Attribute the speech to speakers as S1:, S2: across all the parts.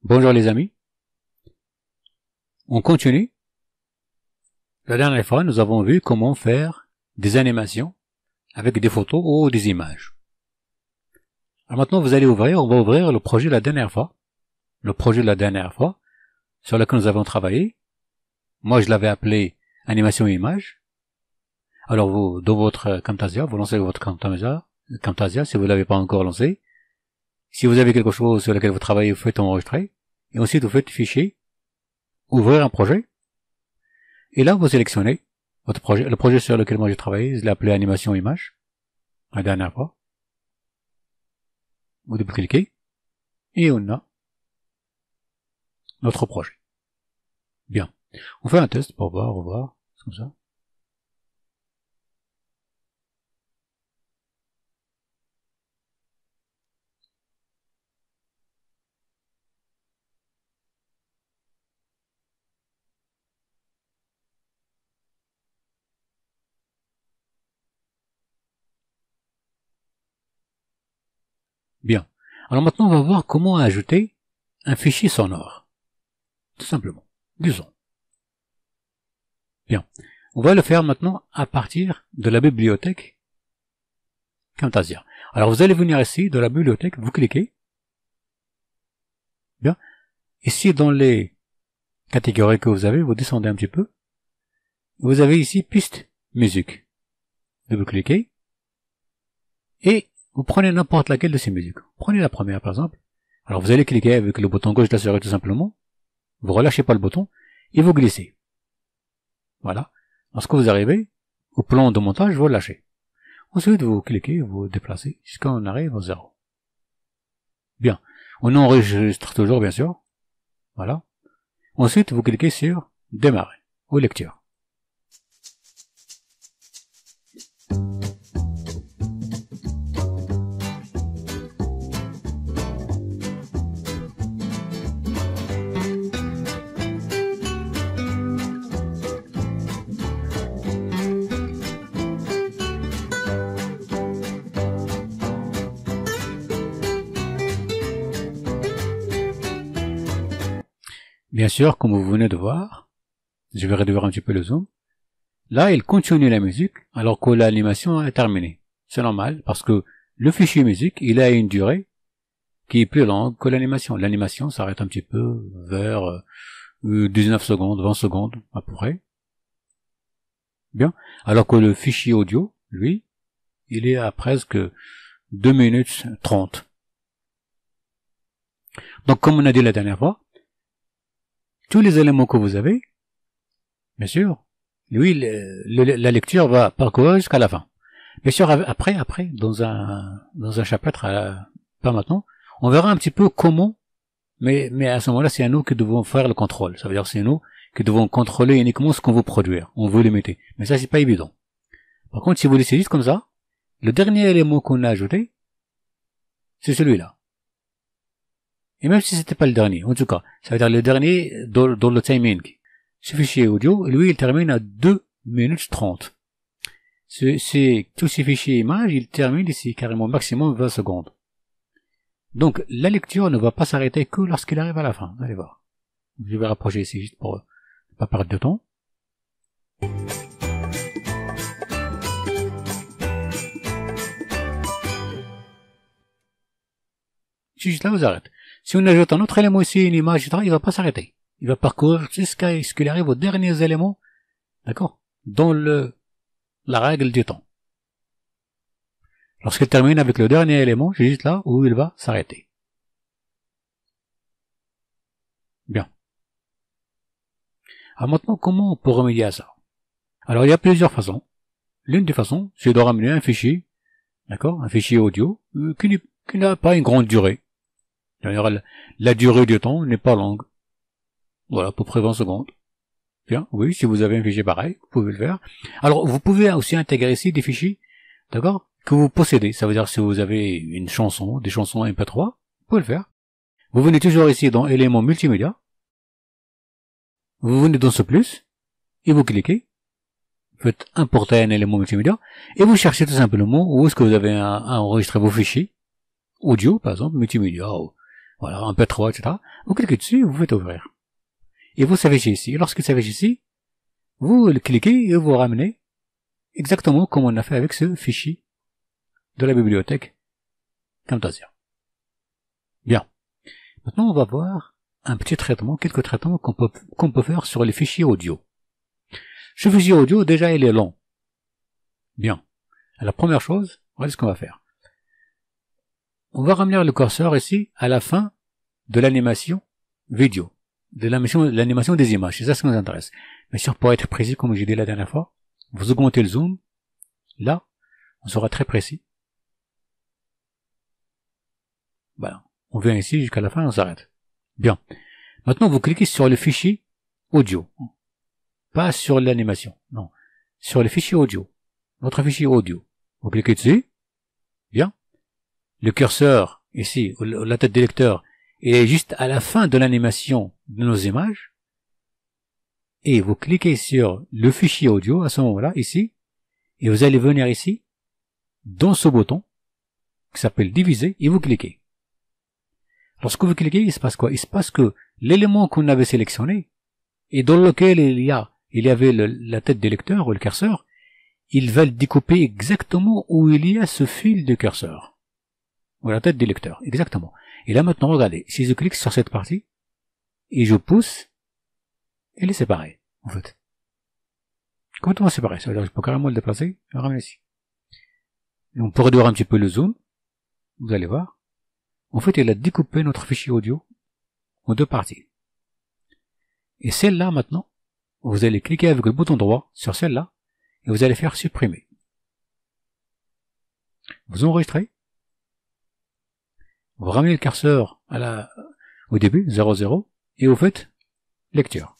S1: Bonjour les amis, on continue. La dernière fois, nous avons vu comment faire des animations avec des photos ou des images. Alors maintenant, vous allez on va ouvrir le projet de la dernière fois. Le projet de la dernière fois, sur lequel nous avons travaillé. Moi, je l'avais appelé animation image. Alors vous, dans votre Camtasia, vous lancez votre Camtasia si vous ne l'avez pas encore lancé. Si vous avez quelque chose sur lequel vous travaillez, vous faites enregistrer. Et ensuite, vous faites fichier, ouvrir un projet. Et là, vous sélectionnez votre projet. Le projet sur lequel moi j'ai travaillé, je l'ai appelé animation image. La dernière fois. Vous double-cliquez. Et on a notre projet. Bien. On fait un test pour voir. C'est comme ça. Bien. Alors maintenant, on va voir comment ajouter un fichier sonore. Tout simplement. Du son. Bien. On va le faire maintenant à partir de la bibliothèque Camtasia. Alors vous allez venir ici, de la bibliothèque, vous cliquez. Bien. Ici, dans les catégories que vous avez, vous descendez un petit peu. Vous avez ici piste musique. Vous cliquez. Et vous prenez n'importe laquelle de ces musiques. Prenez la première par exemple. Alors vous allez cliquer avec le bouton gauche de la souris tout simplement. Vous relâchez pas le bouton et vous glissez. Voilà. Lorsque vous arrivez au plan de montage, vous lâchez. Ensuite vous cliquez, vous déplacez jusqu'à on arrive au 0. Bien. On enregistre toujours bien sûr. Voilà. Ensuite vous cliquez sur démarrer ou lecture. Bien sûr, comme vous venez de voir, je vais réduire un petit peu le zoom. Là, il continue la musique alors que l'animation est terminée. C'est normal parce que le fichier musique, il a une durée qui est plus longue que l'animation. L'animation s'arrête un petit peu vers 19 secondes, 20 secondes à peu près. Bien. Alors que le fichier audio, lui, il est à presque 2 minutes 30. Donc, comme on a dit la dernière fois, tous les éléments que vous avez, bien sûr, lui, la lecture va parcourir jusqu'à la fin. Bien sûr, après, dans un chapitre, pas maintenant, on verra un petit peu comment, mais à ce moment-là, c'est à nous qui devons faire le contrôle. Ça veut dire c'est nous qui devons contrôler uniquement ce qu'on veut produire. On veut limiter. Mais ça, c'est pas évident. Par contre, si vous laissez juste comme ça, le dernier élément qu'on a ajouté, c'est celui-là. Et même si c'était pas le dernier, en tout cas, ça veut dire le dernier dans le timing. Ce fichier audio, lui, il termine à 2 minutes 30. Tous ces fichiers images, ils terminent ici carrément maximum 20 secondes. Donc, la lecture ne va pas s'arrêter que lorsqu'il arrive à la fin. Allez voir. Je vais rapprocher ici juste pour ne pas perdre de temps. Juste là, vous arrêtez. Si on ajoute un autre élément ici, une image, etc., il va pas s'arrêter. Il va parcourir jusqu'à ce qu'il arrive aux derniers éléments, d'accord, dans la règle du temps. Lorsqu'il termine avec le dernier élément, c'est juste là où il va s'arrêter. Bien. Alors maintenant, comment on peut remédier à ça? Alors il y a plusieurs façons. L'une des façons, c'est de ramener un fichier, d'accord, un fichier audio, qui n'a pas une grande durée. D'ailleurs, la durée du temps n'est pas longue. Voilà, à peu près 20 secondes. Bien, oui, si vous avez un fichier pareil, vous pouvez le faire. Alors, vous pouvez aussi intégrer ici des fichiers, d'accord, que vous possédez. Ça veut dire si vous avez une chanson, des chansons MP3, vous pouvez le faire. Vous venez toujours ici dans éléments multimédia. Vous venez dans ce plus, et vous cliquez. Vous faites importer un élément multimédia, et vous cherchez tout simplement où est-ce que vous avez enregistré vos fichiers, audio, par exemple, multimédia, voilà, un MP3, etc. Vous cliquez dessus, vous faites ouvrir. Et vous s'affiche ici. Et lorsqu'il s'affiche ici, vous le cliquez et vous ramenez exactement comme on a fait avec ce fichier de la bibliothèque Camtasia. Bien. Maintenant, on va voir un petit traitement, quelques traitements qu'on peut faire sur les fichiers audio. Ce fichier audio, déjà, il est long. Bien. Alors, première chose, voilà ce qu'on va faire. On va ramener le curseur ici à la fin de l'animation vidéo, de l'animation des images. C'est ça ce qui nous intéresse. Bien sûr, pour être précis, comme j'ai dit la dernière fois, vous augmentez le zoom. Là, on sera très précis. Voilà. On vient ici jusqu'à la fin, on s'arrête. Bien. Maintenant, vous cliquez sur le fichier audio. Pas sur l'animation. Non. Sur le fichier audio. Votre fichier audio. Vous cliquez dessus. Bien. Le curseur, ici, la tête du lecteur, il est juste à la fin de l'animation de nos images. Et vous cliquez sur le fichier audio, à ce moment-là, ici. Et vous allez venir ici, dans ce bouton, qui s'appelle diviser, et vous cliquez. Lorsque vous cliquez, il se passe quoi? Il se passe que l'élément qu'on avait sélectionné, et dans lequel il y avait la tête du lecteur, ou le curseur, il va le découper exactement où il y a ce fil de curseur. Ou la tête du lecteur, exactement. Et là maintenant, regardez, si je clique sur cette partie, et je pousse, elle est séparée, en fait. Complètement séparée, ça veut dire que je peux carrément le déplacer, et le ramener ici. Et on peut réduire un petit peu le zoom, vous allez voir. En fait, il a découpé notre fichier audio en deux parties. Et celle-là, maintenant, vous allez cliquer avec le bouton droit sur celle-là, et vous allez faire supprimer. Vous enregistrez. Vous ramenez le curseur au début, 0,0, et vous faites lecture.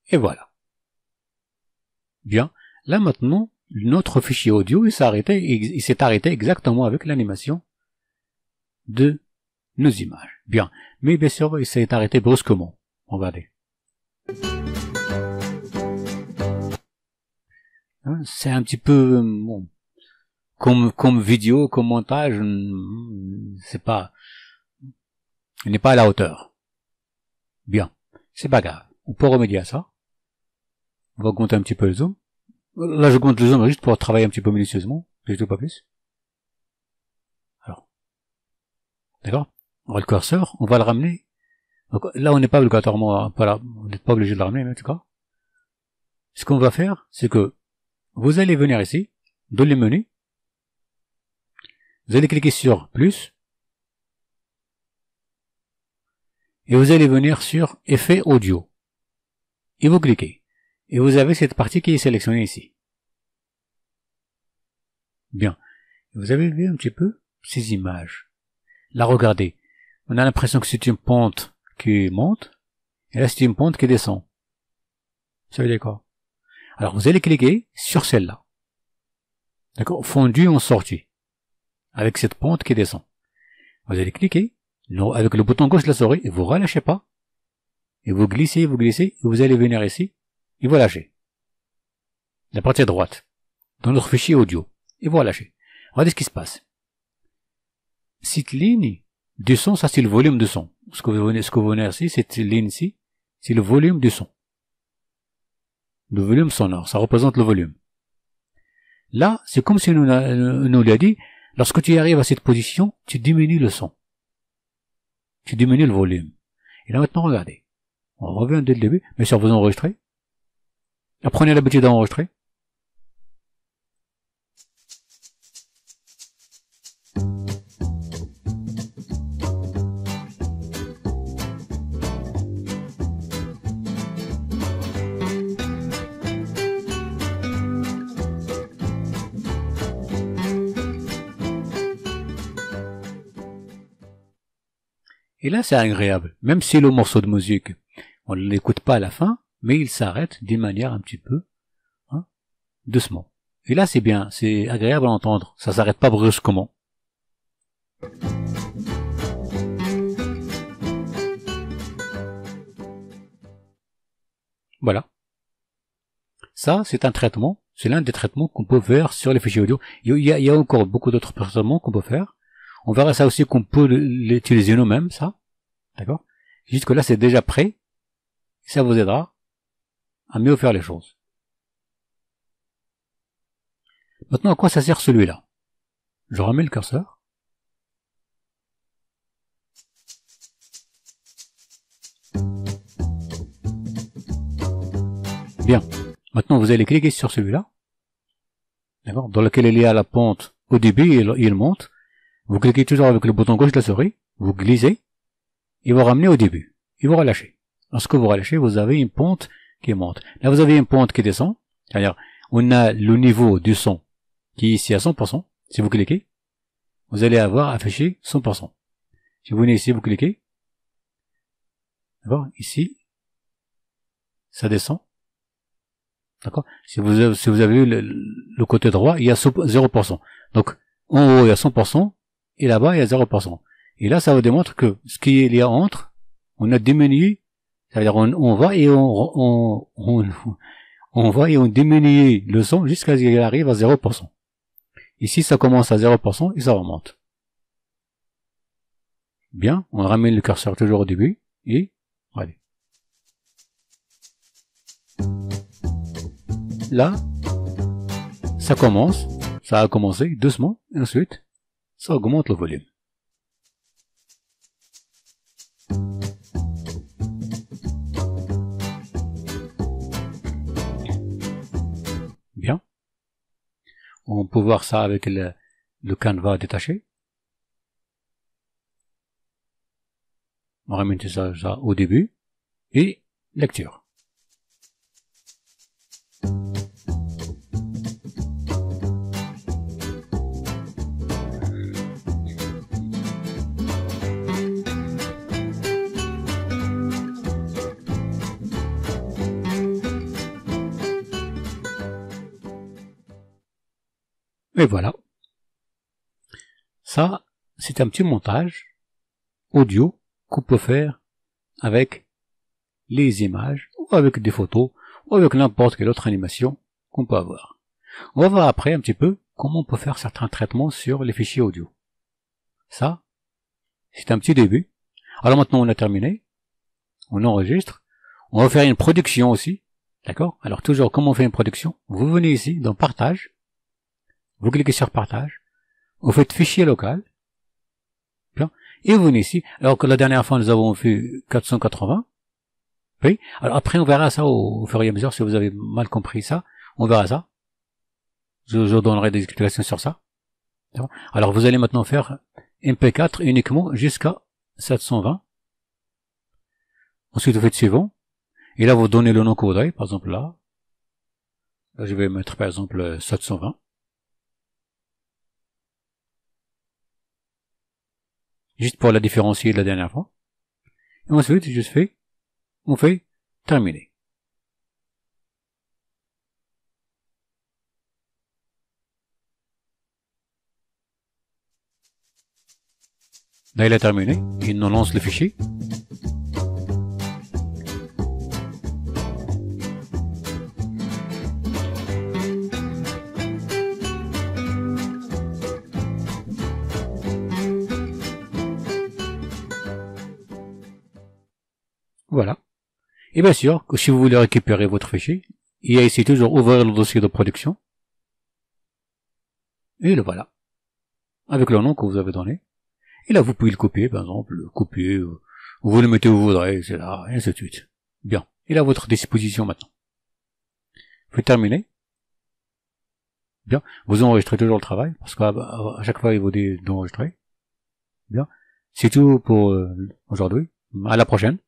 S1: Et voilà. Bien. Là maintenant, notre fichier audio il s'est arrêté exactement avec l'animation de nos images. Bien. Mais bien sûr, il s'est arrêté brusquement. Regardez. C'est un petit peu bon, comme vidéo, comme montage, c'est pas, il n'est pas à la hauteur. Bien. C'est pas grave. On peut remédier à ça. On va augmenter un petit peu le zoom. Là, je augmente le zoom juste pour travailler un petit peu minutieusement. Je tout pas plus. Alors. D'accord? Alors, le curseur, on va le ramener. Donc, là, on n'est pas obligatoirement, on n'est pas obligé de le ramener, mais en tout cas. Ce qu'on va faire, c'est que vous allez venir ici, dans les menus. Vous allez cliquer sur plus. Et vous allez venir sur effet audio. Et vous cliquez. Et vous avez cette partie qui est sélectionnée ici. Bien. Vous avez vu un petit peu ces images. Là, regardez. On a l'impression que c'est une pente qui monte. Et là, c'est une pente qui descend. Ça veut dire quoi? Alors, vous allez cliquer sur celle-là. D'accord? Fondu en sortie. Avec cette pente qui descend. Vous allez cliquer avec le bouton gauche de la souris et vous relâchez pas. Et vous glissez, et vous allez venir ici. Et vous lâchez. La partie droite. Dans notre fichier audio. Et vous relâchez. Regardez ce qui se passe. Cette ligne du son, ça c'est le volume de son. Ce que vous venez ici, cette ligne-ci, c'est le volume du son. Le volume sonore, ça représente le volume. Là, c'est comme si nous l'a dit, lorsque tu arrives à cette position, tu diminues le son. Tu diminues le volume. Et là maintenant, regardez. On revient dès le début. Bien sûr, vous enregistrez. Apprenez l'habitude d'enregistrer. Et là, c'est agréable. Même si le morceau de musique, on ne l'écoute pas à la fin, mais il s'arrête d'une manière un petit peu doucement. Et là, c'est bien, c'est agréable à entendre. Ça s'arrête pas brusquement. Voilà. Ça, c'est un traitement. C'est l'un des traitements qu'on peut faire sur les fichiers audio. Il y a encore beaucoup d'autres traitements qu'on peut faire. On verra ça aussi qu'on peut l'utiliser nous-mêmes, ça. D'accord? Jusque là, c'est déjà prêt. Ça vous aidera à mieux faire les choses. Maintenant, à quoi ça sert celui-là? Je remets le curseur. Bien. Maintenant, vous allez cliquer sur celui-là, d'accord, dans lequel il y a la pente au début et il monte. Vous cliquez toujours avec le bouton gauche de la souris, vous glissez, et vous ramenez au début, et vous relâchez. Lorsque vous relâchez, vous avez une pente qui monte. Là, vous avez une pente qui descend, c'est-à-dire, on a le niveau du son qui est ici à 100%. Si vous cliquez, vous allez avoir affiché 100%. Si vous venez ici, vous cliquez, d'accord, ici, ça descend. D'accord. Si vous avez vu le côté droit, il y a 0%. Donc, en haut, il y a 100%, et là-bas, il y a 0%. Et là, ça vous démontre que ce qu'il y a entre, on a diminué, c'est-à-dire on va et on va et on diminue le son jusqu'à ce qu'il arrive à 0%. Ici, ça commence à 0% et ça remonte. Bien, on ramène le curseur toujours au début, et, allez. Là, ça commence, ça a commencé doucement, et ensuite, ça augmente le volume. Bien. On peut voir ça avec le canevas détaché. On ramène ça au début, et lecture. Et voilà. Ça, c'est un petit montage audio qu'on peut faire avec les images, ou avec des photos, ou avec n'importe quelle autre animation qu'on peut avoir. On va voir après un petit peu comment on peut faire certains traitements sur les fichiers audio. Ça, c'est un petit début. Alors maintenant, on a terminé. On enregistre. On va faire une production aussi. D'accord? Alors toujours, comment on fait une production? Vous venez ici, dans Partage. Vous cliquez sur Partage, vous faites Fichier local, bien, et vous venez ici, alors que la dernière fois nous avons fait 480, oui, alors après on verra ça au fur et à mesure, si vous avez mal compris ça, on verra ça, je donnerai des explications sur ça. Alors vous allez maintenant faire MP4 uniquement jusqu'à 720, ensuite vous faites suivant, et là vous donnez le nom que vous voudrez, par exemple là je vais mettre par exemple 720, juste pour la différencier de la dernière fois. Et ensuite, on fait terminer. Là, il a terminé. Il nous lance le fichier. Voilà. Et bien sûr, que si vous voulez récupérer votre fichier, il y a ici toujours ouvrir le dossier de production. Et le voilà. Avec le nom que vous avez donné. Et là, vous pouvez le copier, par exemple, vous le mettez où vous voudrez, etc., et ainsi de suite. Bien. Il est à votre disposition maintenant. Vous terminez. Bien. Vous enregistrez toujours le travail, parce qu'à chaque fois, il vous dit d'enregistrer. Bien. C'est tout pour aujourd'hui. À la prochaine.